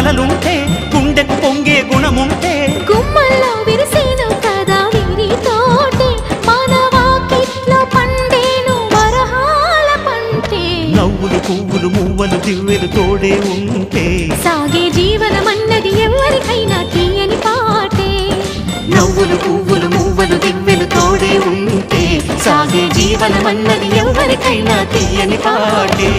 కలలుంటే గుండెకు పొంగే గుణముంటే గుమ్మల్లో విరిసేను కదా వీరితోటే మానవాకిట్లో పండేను వరహాల పంటే నవ్వులు పువ్వులు మువ్వలు దివ్వెలు తోడే ఉంటే సాగే జీవనమన్నది ఎవరికైనా తీయని పాటే నవ్వులు పువ్వులు మువ్వలు దివ్వెలు తోడే ఉంటే సాగే జీవనమన్నది ఎవరికైనా తీయని పాటే